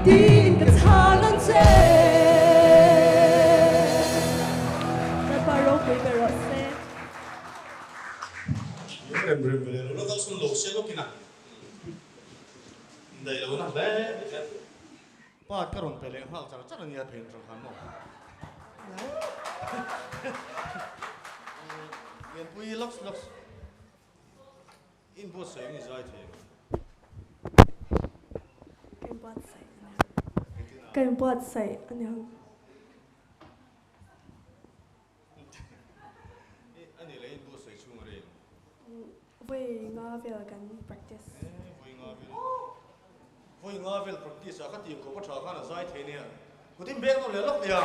din ka thalan che na paro koi bero se rem rem bele lo dal sun lo se lo kina dai lo na be pa karon pele ha chara nia phen ro khan mo yen pui loks in bo se ni zai the kan buat sai anyang ani le in bo se chung re voi nga vel kan practice voi nga vel practice a khatim ko pa tha khana zai the ne ko tim bek no le lok ya